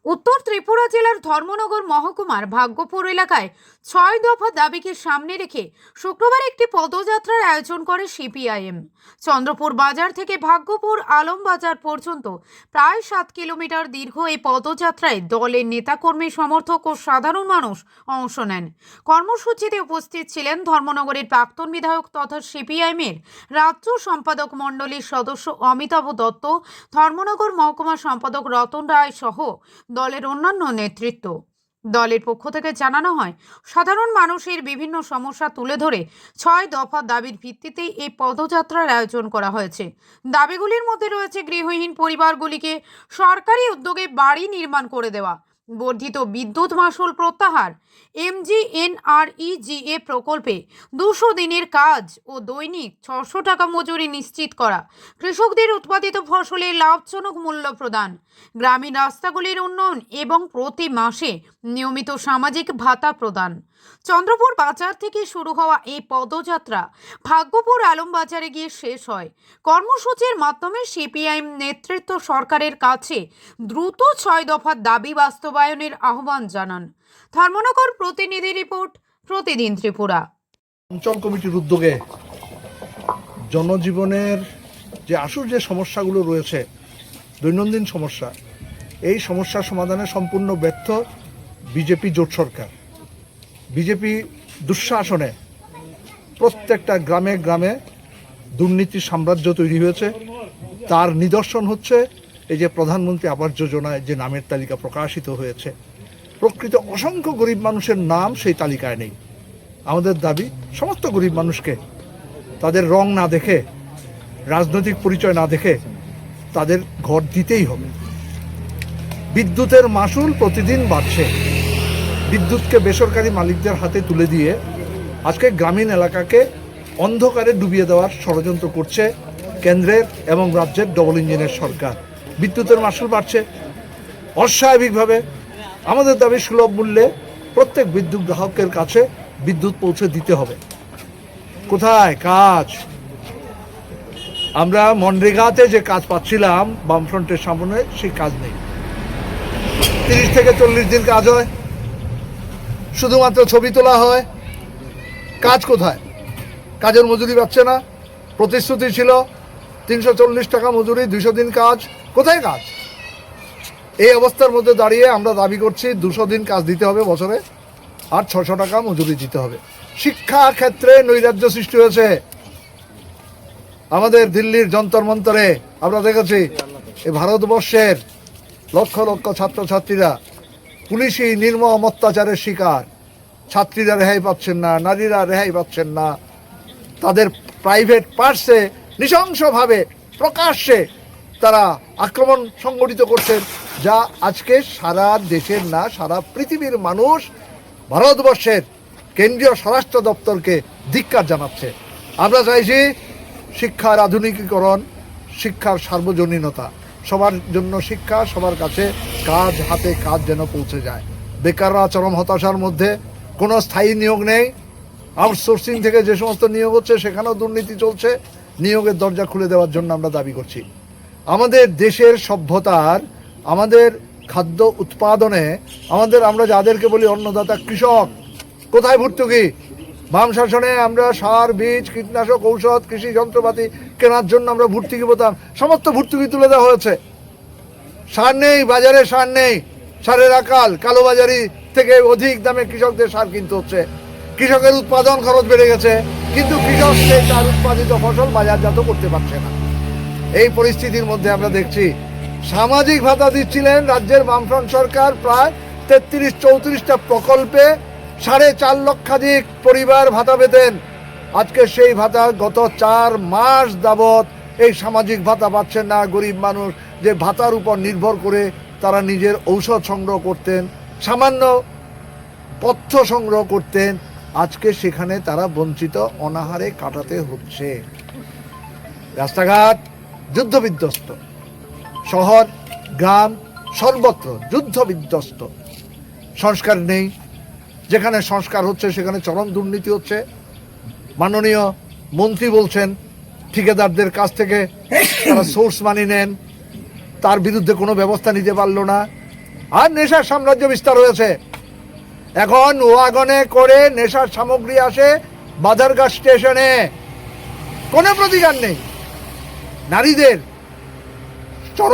উত্তর ত্রিপুরা জেলার ধর্মনগর মহকুমার ভাগ্যপুর এলাকায় ৬ দফা দাবিকে সামনে রেখে শুক্রবার একটি পদযাত্রার আয়োজন করে সিপিআইএম। চন্দ্রপুর বাজার থেকে ভাগ্যপুর আলমবাজার পর্যন্ত প্রায় ৭ কিলোমিটার দীর্ঘ এই পদযাত্রায় দলের নেতাকর্মী, সমর্থক ও সাধারণ মানুষ অংশ নেন। কর্মসূচিতে উপস্থিত ছিলেন ধর্মনগরের প্রাক্তন বিধায়ক তথা সিপিআইএমের রাজ্য সম্পাদক মণ্ডলীর সদস্য অমিতাভ দত্ত, ধর্মনগর মহকুমা সম্পাদক রতন রায় সহ দলের অন্যান্য নেতৃত্ব। দলের পক্ষ থেকে জানানো হয়, সাধারণ মানুষের বিভিন্ন সমস্যা তুলে ধরে ৬ দফা দাবির ভিত্তিতেই এই পদযাত্রার আয়োজন করা হয়েছে। দাবিগুলির মধ্যে রয়েছে গৃহহীন পরিবারগুলিকে সরকারি উদ্যোগে বাড়ি নির্মাণ করে দেওয়া, বর্ধিত বিদ্যুৎ মাশুল প্রত্যাহার, MGNREGA প্রকল্পে ২০০ দিনের কাজ ও দৈনিক ৬০০ টাকা মজুরি নিশ্চিত করা, কৃষকদের উৎপাদিত ফসলের লাভজনক মূল্য প্রদান, গ্রামীণ রাস্তাগুলির উন্নয়ন এবং প্রতি মাসে নিয়মিত সামাজিক ভাতা প্রদান। চন্দ্রপুর বাজার থেকে শুরু হওয়া এই পদযাত্রা ভাগ্যপুর আলমবাজারে গিয়ে শেষ হয়। কর্মসূচির মাধ্যমে সিপিআইএম নেতৃত্ব সরকারের কাছে দ্রুত ৬ দফার দাবি বাস্তবায়নের আহ্বান জানান। ধর্মনগর প্রতিনিধি রিপোর্ট, প্রতিদিন ত্রিপুরা। অঞ্চল কমিটির উদ্যোগে জনজীবনের যে যে সমস্যাগুলো রয়েছে, দৈনন্দিন সমস্যা, এই সমস্যার সমাধানে সম্পূর্ণ ব্যর্থ বিজেপি জোট সরকার। বিজেপি দুঃশাসনে প্রত্যেকটা গ্রামে গ্রামে দুর্নীতির সাম্রাজ্য তৈরি হয়েছে। তার নিদর্শন হচ্ছে এই যে প্রধানমন্ত্রী আবাস যোজনায় যে নামের তালিকা প্রকাশিত হয়েছে, প্রকৃত অসংখ্য গরিব মানুষের নাম সেই তালিকায় নেই। আমাদের দাবি, সমস্ত গরিব মানুষকে তাদের রং না দেখে, রাজনৈতিক পরিচয় না দেখে তাদের ঘর দিতেই হবে। বিদ্যুতের মাশুল প্রতিদিন বাড়ছে। বিদ্যুৎকে বেসরকারি মালিকদের হাতে তুলে দিয়ে আজকে গ্রামীণ এলাকাকে অন্ধকারে ডুবিয়ে দেওয়ার ষড়যন্ত্র করছে কেন্দ্রের এবং রাজ্যের ডবল ইঞ্জিনের সরকার। বিদ্যুতের মাশুল বাড়ছে অস্বাভাবিকভাবে। আমাদের দাবি, সুলভ মূল্যে প্রত্যেক বিদ্যুৎ গ্রাহকের কাছে বিদ্যুৎ পৌঁছে দিতে হবে। কোথায় কাজ? আমরা মনরেগাতে যে কাজ পাচ্ছিলাম বামফ্রন্টের সামনে, সেই কাজ নেই। 30 থেকে 40 দিন কাজ হয়, শুধুমাত্র ছবি তোলা হয়। কাজ কোথায়? কাজের মজুরি পাচ্ছে না। প্রতিশ্রুতি ছিল 340 টাকা মজুরি, 200 দিন কাজ। কোথায় কাজ? এই অবস্থার মধ্যে দাঁড়িয়ে আমরা দাবি করছি 200 দিন কাজ দিতে হবে বছরে, আর 600 টাকা মজুরি দিতে হবে। শিক্ষা ক্ষেত্রে নৈরাজ্য সৃষ্টি হয়েছে। আমাদের দিল্লির যন্তর মন্তরে আমরা দেখেছি এই ভারতবর্ষের লক্ষ লক্ষ ছাত্রছাত্রীরা পুলিশি নির্মম অত্যাচারের শিকার। ছাত্রীরা রেহাই পাচ্ছেন না, নারীরা রেহাই পাচ্ছেন না। তাদের প্রাইভেট পার্সে নৃশংসভাবে প্রকাশ্যে তারা আক্রমণ সংগঠিত করছেন, যা আজকে সারা দেশের না, সারা পৃথিবীর মানুষ ভারতবর্ষের কেন্দ্রীয় স্বরাষ্ট্র দপ্তরকে ধিক্কার জানাচ্ছে। আমরা চাইছি শিক্ষার আধুনিকীকরণ, শিক্ষার সার্বজনীনতা, সবার জন্য শিক্ষা, সবার কাছে কাজ, হাতে কাজ যেন পৌঁছে যায়। বেকাররা চরম হতাশার মধ্যে, কোনো স্থায়ী নিয়োগ নেই। আউটসোর্সিং থেকে যে সমস্ত নিয়োগ হচ্ছে সেখানেও দুর্নীতি চলছে। নিয়োগের দরজা খুলে দেওয়ার জন্য আমরা দাবি করছি। আমাদের দেশের সভ্যতার, আমাদের খাদ্য উৎপাদনে, আমরা যাদেরকে বলি অন্নদাতা কৃষক, কোথায় ভর্তুকি? বাম শাসনে আমরা সার, বীজ, কীটনাশক, ঔষধ, কৃষি যন্ত্রপাতি কেনার জন্য আমরা ভর্তুকি পেতাম, সমস্ত ভর্তুকি তুলে দেওয়া হয়েছে। সার নেই, বাজারে সার নেই, সারের আকাল, কালোবাজারি থেকে অধিক দামে কৃষকদের সার কিনতে হচ্ছে। কৃষকের উৎপাদন খরচ বেড়ে গেছে, কিন্তু কৃষক তার উৎপাদিত ফসল বাজারজাত করতে পারছে না। এই পরিস্থিতির মধ্যে আমরা দেখছি সামাজিক ভাতা দিচ্ছিলেন রাজ্যের বামফ্রন্ট সরকার, প্রায় 33-34টা প্রকল্পে 4.5 লক্ষাধিক পরিবার ভাতা পেতেন। আজকে সেই ভাতা গত 4 মাস যাবৎ এই সামাজিক ভাতা পাচ্ছেন না। গরিব মানুষ যে ভাতার উপর নির্ভর করে তারা নিজের ঔষধ সংগ্রহ করতেন, সামান্য পথ্য সংগ্রহ করতেন, আজকে সেখানে তারা বঞ্চিত, অনাহারে কাটাতে হচ্ছে। রাস্তাঘাট যুদ্ধবিধ্বস্ত, শহর গ্রাম সর্বত্র যুদ্ধবিধ্বস্ত। সংস্কার নেই, যেখানে সংস্কার হচ্ছে সেখানে চরম দুর্নীতি হচ্ছে। মাননীয় মন্ত্রী বলছেন ঠিকাদারদের কাছ থেকে তারা সোর্স মানি নেন, তার বিরুদ্ধে কোনো ব্যবস্থা নিতে পারল না। আর নেশার সাম্রাজ্য বিস্তার হয়েছে। এখন ওয়াগনে করে নেশার সামগ্রী আসে বাজারঘাট স্টেশনে, কোনো প্রতিকার নেই। নারীদের